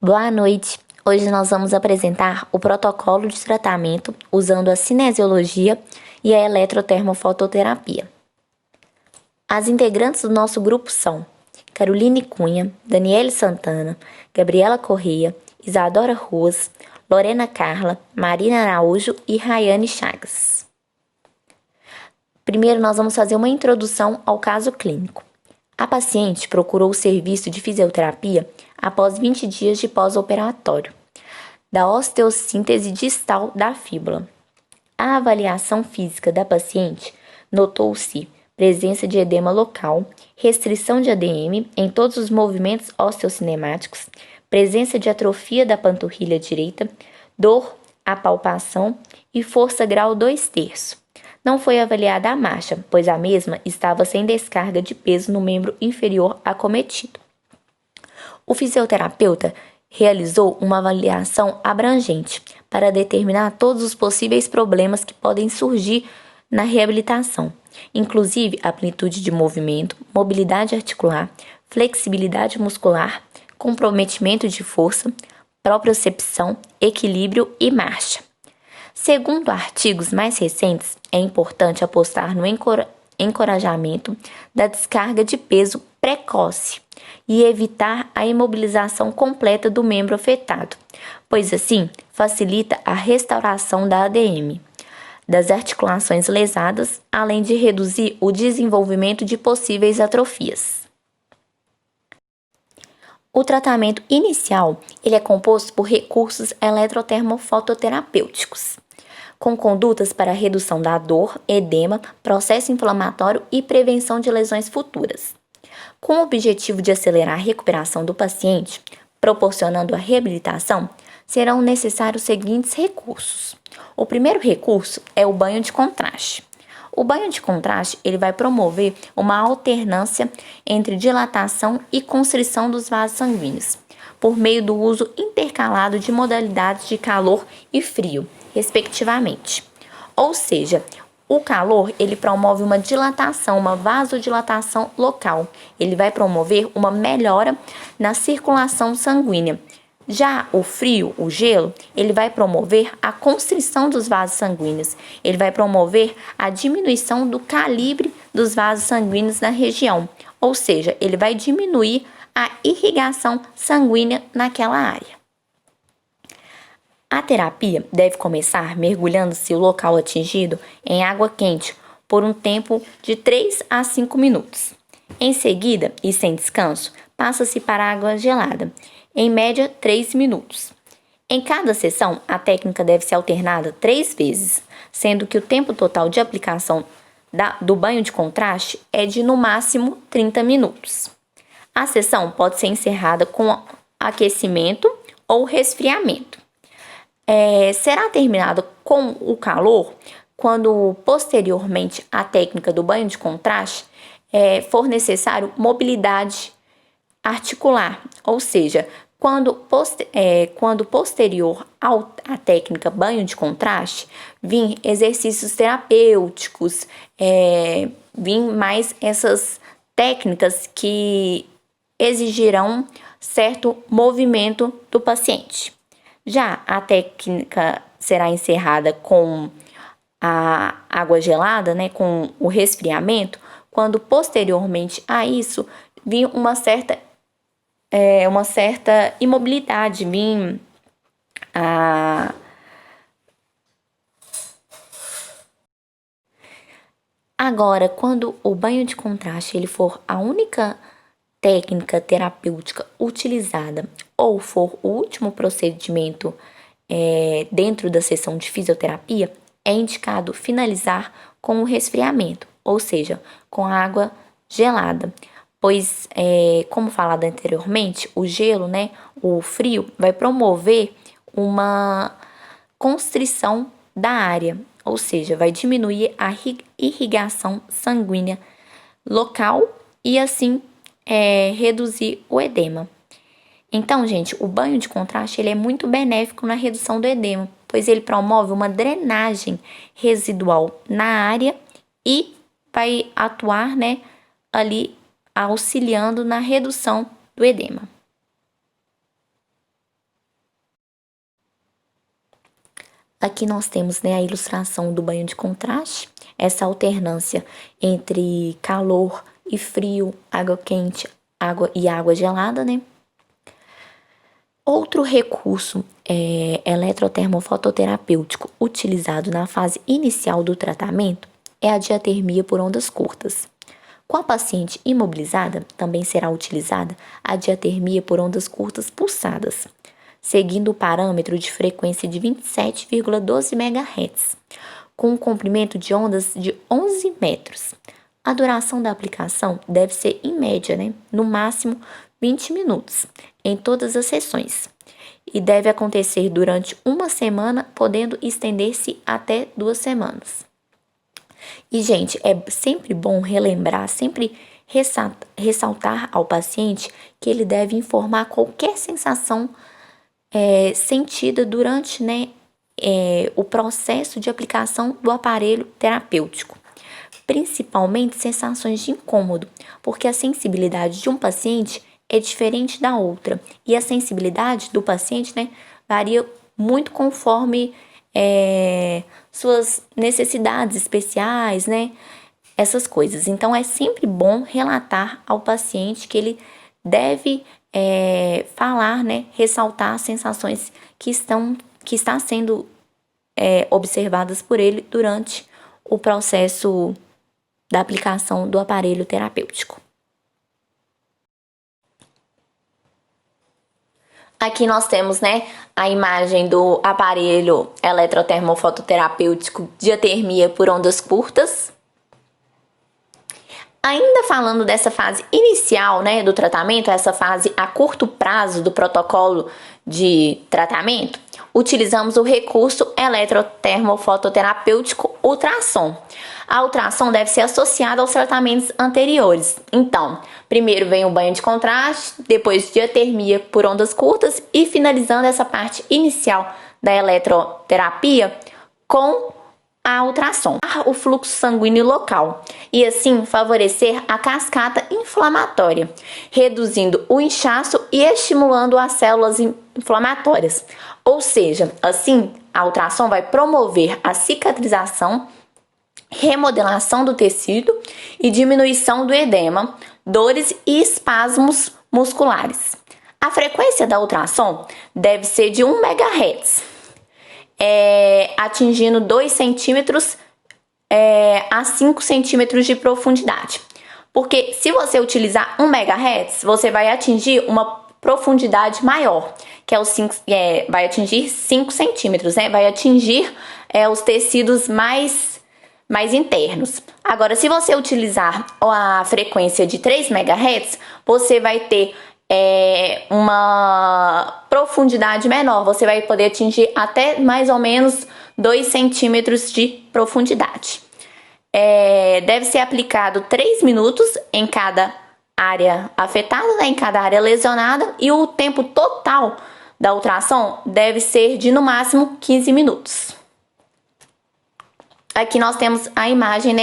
Boa noite! Hoje nós vamos apresentar o protocolo de tratamento usando a cinesiologia e a eletrotermofototerapia. As integrantes do nosso grupo são Caroline Cunha, Daniele Santana, Gabriela Correia, Isadora Ruas, Lorena Carla, Marina Araújo e Rayane Chagas. Primeiro nós vamos fazer uma introdução ao caso clínico. A paciente procurou o serviço de fisioterapia após 20 dias de pós-operatório da osteossíntese distal da fíbula. A avaliação física da paciente notou-se presença de edema local, restrição de ADM em todos os movimentos osteocinemáticos, presença de atrofia da panturrilha direita, dor à palpação e força grau 2/3. Não foi avaliada a marcha, pois a mesma estava sem descarga de peso no membro inferior acometido. O fisioterapeuta realizou uma avaliação abrangente para determinar todos os possíveis problemas que podem surgir na reabilitação, inclusive amplitude de movimento, mobilidade articular, flexibilidade muscular, comprometimento de força, propriocepção, equilíbrio e marcha. Segundo artigos mais recentes, é importante apostar no encorajamento da descarga de peso precoce e evitar a imobilização completa do membro afetado, pois assim facilita a restauração da ADM, das articulações lesadas, além de reduzir o desenvolvimento de possíveis atrofias. O tratamento inicial ele é composto por recursos eletrotermofototerapêuticos, com condutas para redução da dor, edema, processo inflamatório e prevenção de lesões futuras. Com o objetivo de acelerar a recuperação do paciente, proporcionando a reabilitação, serão necessários os seguintes recursos. O primeiro recurso é o banho de contraste. O banho de contraste ele vai promover uma alternância entre dilatação e constrição dos vasos sanguíneos, por meio do uso intercalado de modalidades de calor e frio, respectivamente. Ou seja, o calor ele promove uma dilatação, uma vasodilatação local. Ele vai promover uma melhora na circulação sanguínea. Já o frio, o gelo, ele vai promover a constrição dos vasos sanguíneos. Ele vai promover a diminuição do calibre dos vasos sanguíneos na região. Ou seja, ele vai diminuir a irrigação sanguínea naquela área. A terapia deve começar mergulhando-se o local atingido em água quente por um tempo de 3 a 5 minutos. Em seguida, e sem descanso, passa-se para a água gelada, em média 3 minutos. Em cada sessão, a técnica deve ser alternada 3 vezes, sendo que o tempo total de aplicação do banho de contraste é de no máximo 30 minutos. A sessão pode ser encerrada com aquecimento ou resfriamento. Será terminada com o calor quando posteriormente à técnica do banho de contraste for necessário mobilidade articular, ou seja, quando posterior à técnica banho de contraste, vir exercícios terapêuticos, vir mais essas técnicas que exigirão certo movimento do paciente. Já a técnica será encerrada com a água gelada, com o resfriamento, quando posteriormente a isso vir uma certa imobilidade, Agora, quando o banho de contraste ele for a única técnica terapêutica utilizada ou for o último procedimento dentro da sessão de fisioterapia, é indicado finalizar com o resfriamento, ou seja, com a água gelada, pois, como falado anteriormente, o gelo, o frio, vai promover uma constrição da área, ou seja, vai diminuir a irrigação sanguínea local e assim reduzir o edema. Então, gente, o banho de contraste ele é muito benéfico na redução do edema, pois ele promove uma drenagem residual na área e vai atuar, ali auxiliando na redução do edema. Aqui nós temos, né, a ilustração do banho de contraste, essa alternância entre calor e frio, água quente, água gelada, né? Outro recurso eletrotermofototerapêutico utilizado na fase inicial do tratamento é a diatermia por ondas curtas. Com a paciente imobilizada, também será utilizada a diatermia por ondas curtas pulsadas, seguindo o parâmetro de frequência de 27,12 MHz, com um comprimento de ondas de 11 metros. A duração da aplicação deve ser, em média, no máximo 20 minutos, em todas as sessões, e deve acontecer durante uma semana, podendo estender-se até 2 semanas. E, gente, é sempre bom relembrar, sempre ressaltar ao paciente que ele deve informar qualquer sensação sentida durante o processo de aplicação do aparelho terapêutico, principalmente sensações de incômodo, porque a sensibilidade de um paciente é diferente da outra, e a sensibilidade do paciente varia muito conforme suas necessidades especiais, essas coisas. Então, é sempre bom relatar ao paciente que ele deve falar, ressaltar as sensações que está sendo observadas por ele durante o processo da aplicação do aparelho terapêutico. Aqui nós temos, a imagem do aparelho eletrotermofototerapêutico diatermia por ondas curtas. Ainda falando dessa fase inicial, do tratamento, essa fase a curto prazo do protocolo de tratamento, utilizamos o recurso eletrotermofototerapêutico ultrassom. A ultrassom deve ser associada aos tratamentos anteriores. Então, primeiro vem o banho de contraste, depois diatermia por ondas curtas e finalizando essa parte inicial da eletroterapia com a ultrassom, o fluxo sanguíneo local e assim favorecer a cascata inflamatória, reduzindo o inchaço e estimulando as células inflamatórias. Ou seja, assim a ultrassom vai promover a cicatrização, remodelação do tecido e diminuição do edema, dores e espasmos musculares. A frequência da ultrassom deve ser de 1 MHz. Atingindo 2 centímetros a 5 centímetros de profundidade. Porque se você utilizar 1 MHz, você vai atingir uma profundidade maior, que vai atingir 5 centímetros, vai atingir os tecidos mais internos. Agora, se você utilizar a frequência de 3 MHz, você vai ter uma profundidade menor, você vai poder atingir até mais ou menos 2 centímetros de profundidade. Deve ser aplicado 3 minutos em cada área afetada, em cada área lesionada, e o tempo total da ultrassom deve ser de no máximo 15 minutos. Aqui nós temos a imagem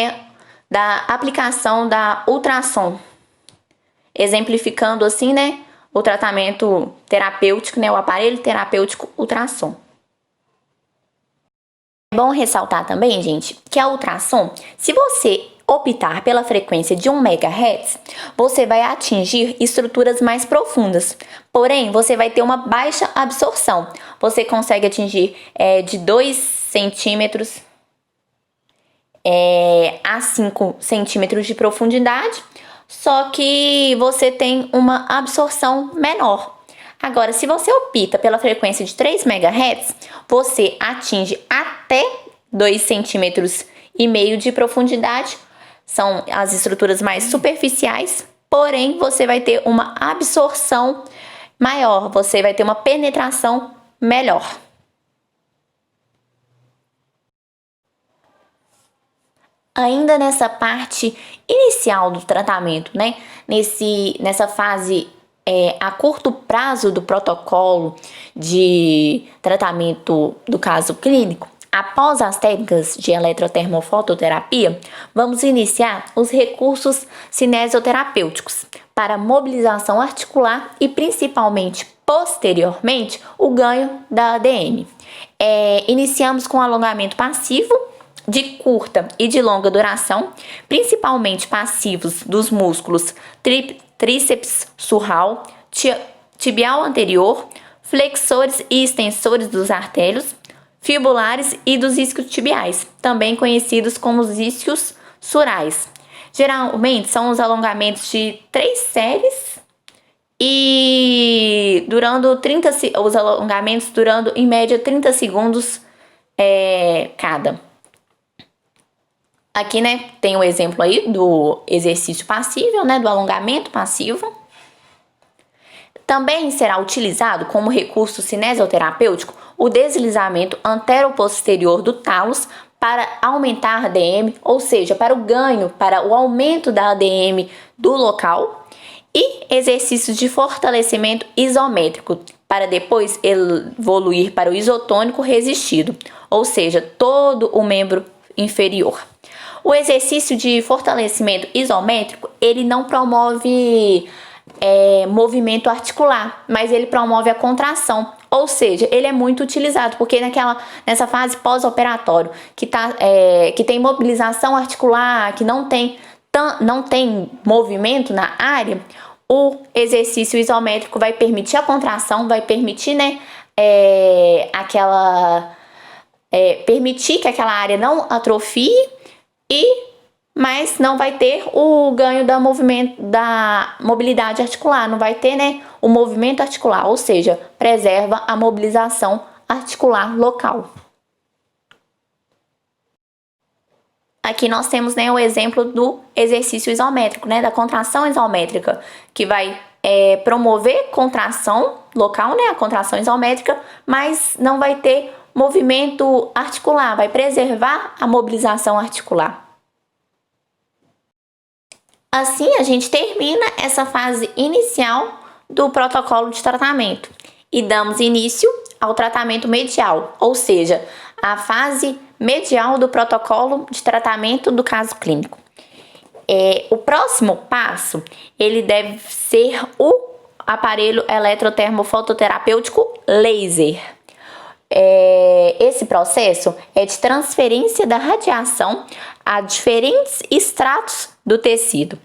da aplicação da ultrassom, exemplificando assim, o tratamento terapêutico, o aparelho terapêutico ultrassom. É bom ressaltar também, gente, que a ultrassom, se você optar pela frequência de 1 MHz, você vai atingir estruturas mais profundas. Porém, você vai ter uma baixa absorção. Você consegue atingir de 2 centímetros a 5 centímetros de profundidade, só que você tem uma absorção menor. Agora, se você opta pela frequência de 3 MHz, você atinge até 2,5 centímetros de profundidade. São as estruturas mais superficiais, porém você vai ter uma absorção maior, você vai ter uma penetração melhor. Ainda nessa parte inicial do tratamento, nessa fase a curto prazo do protocolo de tratamento do caso clínico, após as técnicas de eletrotermofototerapia, vamos iniciar os recursos cinesioterapêuticos para mobilização articular e principalmente posteriormente o ganho da ADM. Iniciamos com alongamento passivo, de curta e de longa duração, principalmente passivos dos músculos tríceps surral, tibial anterior, flexores e extensores dos artérios, fibulares e dos isquiotibiais, também conhecidos como os isquios surais. Geralmente são os alongamentos de 3 séries e os alongamentos durando em média 30 segundos cada. Aqui, né, tem o exemplo aí do exercício passível, né, do alongamento passivo. Também será utilizado como recurso cinesioterapêutico o deslizamento antero-posterior do talos para aumentar a ADM, ou seja, para o aumento da ADM do local, e exercícios de fortalecimento isométrico, para depois evoluir para o isotônico resistido, ou seja, todo o membro inferior. O exercício de fortalecimento isométrico, ele não promove movimento articular, mas ele promove a contração, ou seja, ele é muito utilizado, porque nessa fase pós-operatório, que tem mobilização articular, que não tem movimento na área, o exercício isométrico vai permitir a contração, vai permitir, permitir que aquela área não atrofie, mas não vai ter o ganho da mobilidade articular, não vai ter, o movimento articular, ou seja, preserva a mobilização articular local. Aqui nós temos, o exemplo do exercício isométrico, da contração isométrica, que vai promover contração local, a contração isométrica, mas não vai ter movimento articular, vai preservar a mobilização articular. Assim, a gente termina essa fase inicial do protocolo de tratamento e damos início ao tratamento medial, ou seja, a fase medial do protocolo de tratamento do caso clínico. O próximo passo, ele deve ser o aparelho eletrotermofototerapêutico laser. Esse processo é de transferência da radiação a diferentes estratos do tecido.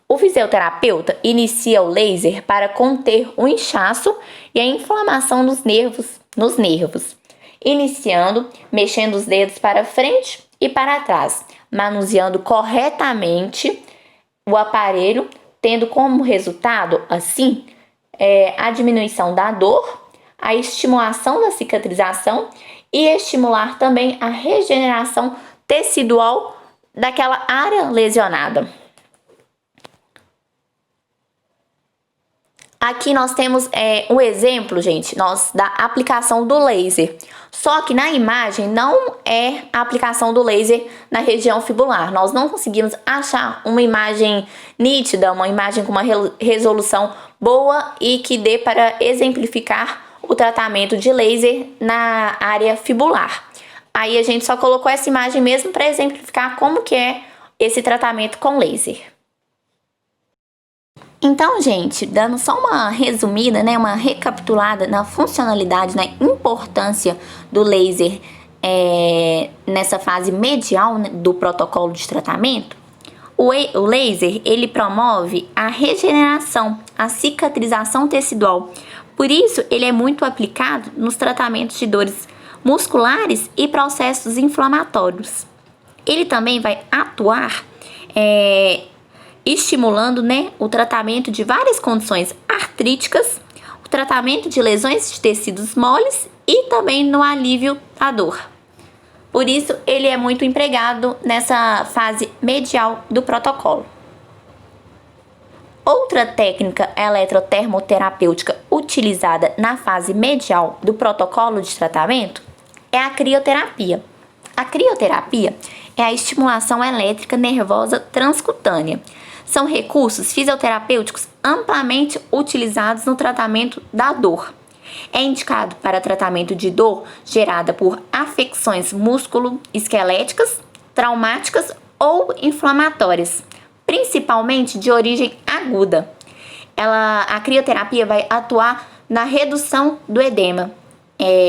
O fisioterapeuta inicia o laser para conter o inchaço e a inflamação nos nervos, iniciando mexendo os dedos para frente e para trás, manuseando corretamente o aparelho, tendo como resultado, assim, a diminuição da dor, a estimulação da cicatrização e estimular também a regeneração tecidual daquela área lesionada. Aqui nós temos um exemplo, gente, da aplicação do laser. Só que na imagem não é a aplicação do laser na região fibular. Nós não conseguimos achar uma imagem nítida, uma imagem com uma resolução boa e que dê para exemplificar o tratamento de laser na área fibular. Aí a gente só colocou essa imagem mesmo para exemplificar como que é esse tratamento com laser. Então, gente, dando só uma resumida, uma recapitulada na funcionalidade, na importância do laser nessa fase medial do protocolo de tratamento, o laser, ele promove a regeneração, a cicatrização tecidual. Por isso, ele é muito aplicado nos tratamentos de dores musculares e processos inflamatórios. Ele também vai atuar estimulando o tratamento de várias condições artríticas, o tratamento de lesões de tecidos moles e também no alívio da dor. Por isso, ele é muito empregado nessa fase medial do protocolo. Outra técnica eletrotermoterapêutica utilizada na fase medial do protocolo de tratamento é a crioterapia. A crioterapia é a estimulação elétrica nervosa transcutânea. São recursos fisioterapêuticos amplamente utilizados no tratamento da dor. É indicado para tratamento de dor gerada por afecções músculo-esqueléticas, traumáticas ou inflamatórias, principalmente de origem aguda. A crioterapia vai atuar na redução do edema,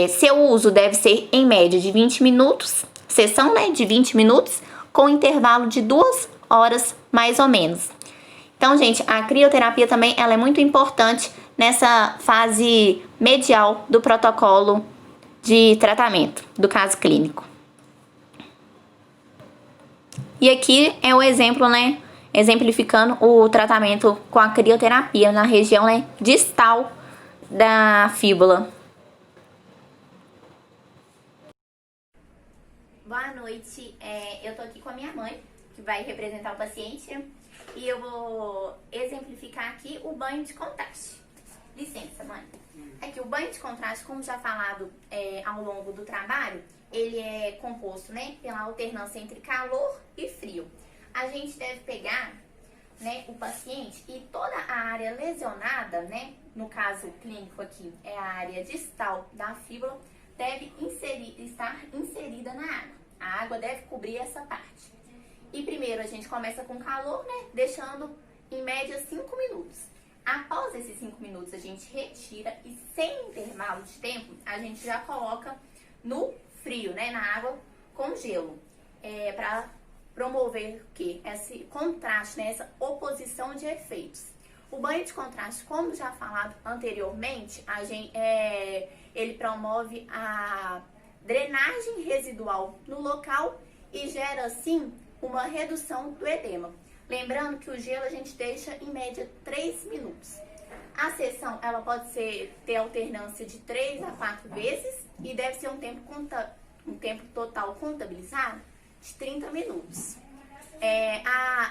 Seu uso deve ser em média de 20 minutos, sessão, né, de 20 minutos, com intervalo de 2 horas mais ou menos. Então, gente, a crioterapia também ela é muito importante nessa fase medial do protocolo de tratamento do caso clínico. E aqui é o exemplo, né, exemplificando o tratamento com a crioterapia na região, né, distal da fíbula. Boa noite, eu tô aqui com a minha mãe, que vai representar o paciente, e eu vou exemplificar aqui o banho de contraste. Licença, mãe. Aqui, o banho de contraste, como já falado ao longo do trabalho, ele é composto, né, pela alternância entre calor e frio. A gente deve pegar, né, o paciente e toda a área lesionada, né, no caso clínico aqui, é a área distal da fíbula, deve estar inserida na água. A água deve cobrir essa parte. E primeiro a gente começa com calor, né, deixando em média 5 minutos. Após esses 5 minutos a gente retira e sem intervalo de tempo a gente já coloca no frio, né, na água com gelo, para promover o quê? Esse contraste, né, essa oposição de efeitos. O banho de contraste, como já falado anteriormente, ele promove a drenagem residual no local e gera assim uma redução do edema. Lembrando que o gelo a gente deixa em média 3 minutos. A sessão ela pode ter alternância de 3 a 4 vezes e deve ser um tempo total contabilizado de 30 minutos.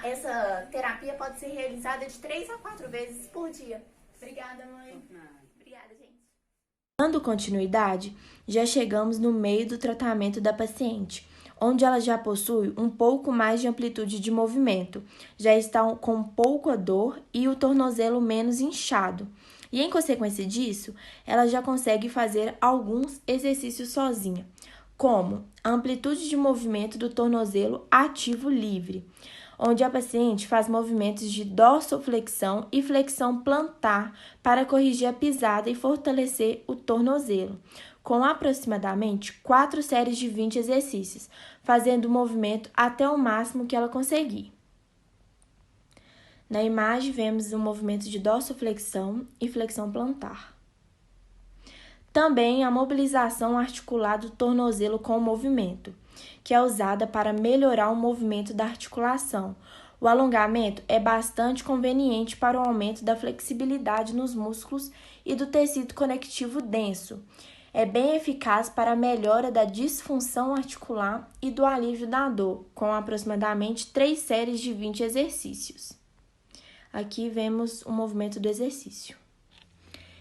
Essa terapia pode ser realizada de 3 a 4 vezes por dia. Obrigada, mãe. Obrigada, gente. Dando continuidade, já chegamos no meio do tratamento da paciente, onde ela já possui um pouco mais de amplitude de movimento, já está com pouca dor e o tornozelo menos inchado. E em consequência disso, ela já consegue fazer alguns exercícios sozinha, como a amplitude de movimento do tornozelo ativo livre, onde a paciente faz movimentos de dorsoflexão e flexão plantar para corrigir a pisada e fortalecer o tornozelo, com aproximadamente 4 séries de 20 exercícios, fazendo o movimento até o máximo que ela conseguir. Na imagem, vemos o movimento de dorsoflexão e flexão plantar. Também a mobilização articular do tornozelo com o movimento, que é usada para melhorar o movimento da articulação. O alongamento é bastante conveniente para o aumento da flexibilidade nos músculos e do tecido conectivo denso. É bem eficaz para a melhora da disfunção articular e do alívio da dor, com aproximadamente 3 séries de 20 exercícios. Aqui vemos o movimento do exercício.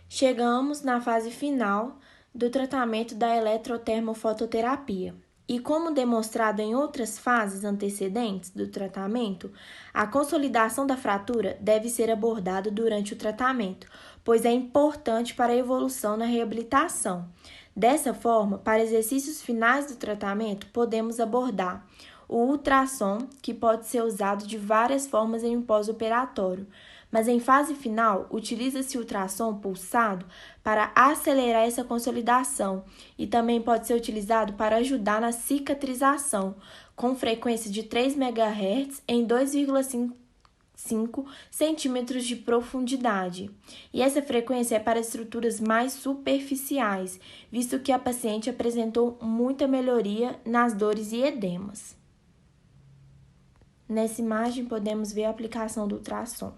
Chegamos na fase final do tratamento da eletrotermofototerapia. E como demonstrado em outras fases antecedentes do tratamento, a consolidação da fratura deve ser abordada durante o tratamento, pois é importante para a evolução na reabilitação. Dessa forma, para exercícios finais do tratamento, podemos abordar o ultrassom, que pode ser usado de várias formas em um pós-operatório, mas em fase final, utiliza-se o ultrassom pulsado para acelerar essa consolidação e também pode ser utilizado para ajudar na cicatrização, com frequência de 3 MHz em 2,5 centímetros de profundidade. E essa frequência é para estruturas mais superficiais, visto que a paciente apresentou muita melhoria nas dores e edemas. Nessa imagem, podemos ver a aplicação do ultrassom.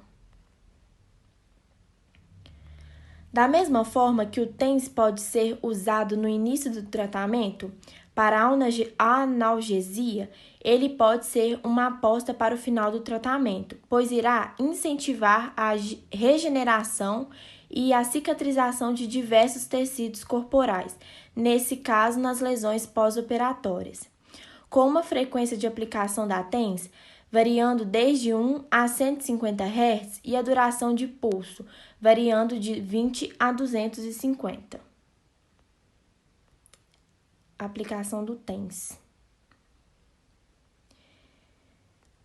Da mesma forma que o TENS pode ser usado no início do tratamento, para a analgesia, ele pode ser uma aposta para o final do tratamento, pois irá incentivar a regeneração e a cicatrização de diversos tecidos corporais, nesse caso nas lesões pós-operatórias. Com uma frequência de aplicação da TENS variando desde 1 a 150 Hz e a duração de pulso, variando de 20 a 250. Aplicação do TENS.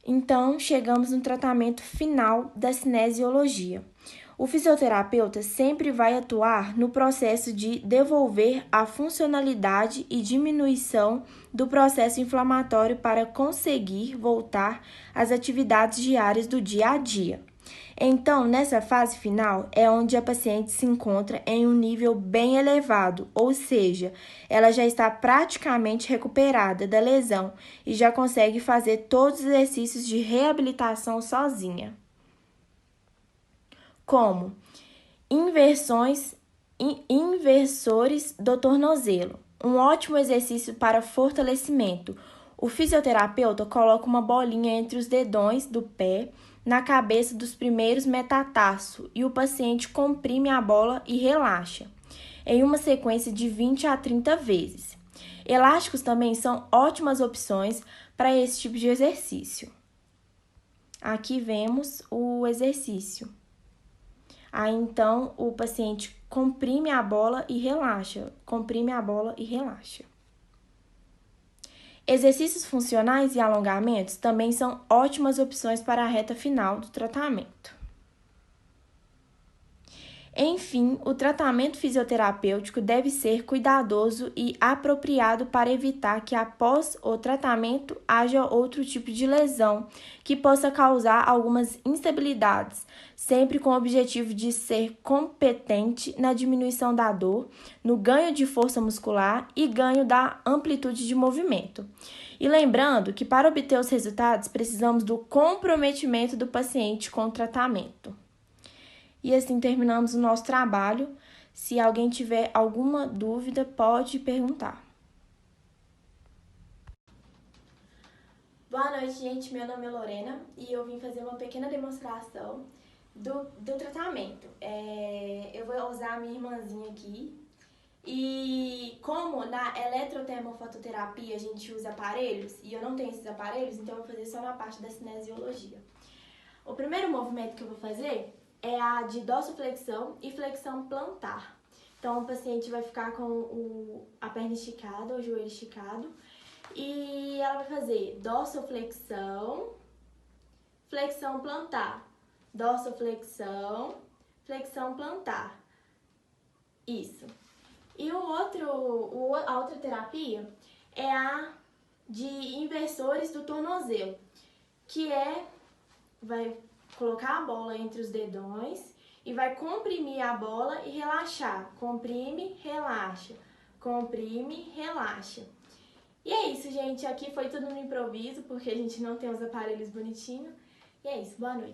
Então, chegamos no tratamento final da cinesiologia, O fisioterapeuta sempre vai atuar no processo de devolver a funcionalidade e diminuição do processo inflamatório para conseguir voltar às atividades diárias do dia a dia. Então, nessa fase final, é onde a paciente se encontra em um nível bem elevado, ou seja, ela já está praticamente recuperada da lesão e já consegue fazer todos os exercícios de reabilitação sozinha. Como inversores do tornozelo, um ótimo exercício para fortalecimento. O fisioterapeuta coloca uma bolinha entre os dedões do pé na cabeça dos primeiros metatarsos e o paciente comprime a bola e relaxa, em uma sequência de 20 a 30 vezes. Elásticos também são ótimas opções para esse tipo de exercício. Aqui vemos o exercício. Aí, então, o paciente comprime a bola e relaxa. Comprime a bola e relaxa. Exercícios funcionais e alongamentos também são ótimas opções para a reta final do tratamento. Enfim, o tratamento fisioterapêutico deve ser cuidadoso e apropriado para evitar que após o tratamento haja outro tipo de lesão que possa causar algumas instabilidades, sempre com o objetivo de ser competente na diminuição da dor, no ganho de força muscular e ganho da amplitude de movimento. E lembrando que para obter os resultados precisamos do comprometimento do paciente com o tratamento. E assim terminamos o nosso trabalho. Se alguém tiver alguma dúvida, pode perguntar. Boa noite, gente. Meu nome é Lorena e eu vim fazer uma pequena demonstração do tratamento. Eu vou usar a minha irmãzinha aqui. E como na eletrotermofototerapia a gente usa aparelhos, e eu não tenho esses aparelhos, então eu vou fazer só na parte da cinesiologia. O primeiro movimento que eu vou fazer é a de dorsoflexão e flexão plantar. Então, o paciente vai ficar com a perna esticada, o joelho esticado, e ela vai fazer dorsoflexão, flexão plantar, dorsoflexão, flexão plantar. Isso. E a outra terapia é a de inversores do tornozelo, que vai colocar a bola entre os dedões e vai comprimir a bola e relaxar. Comprime, relaxa. Comprime, relaxa. E é isso, gente. Aqui foi tudo no improviso, porque a gente não tem os aparelhos bonitinhos. E é isso. Boa noite.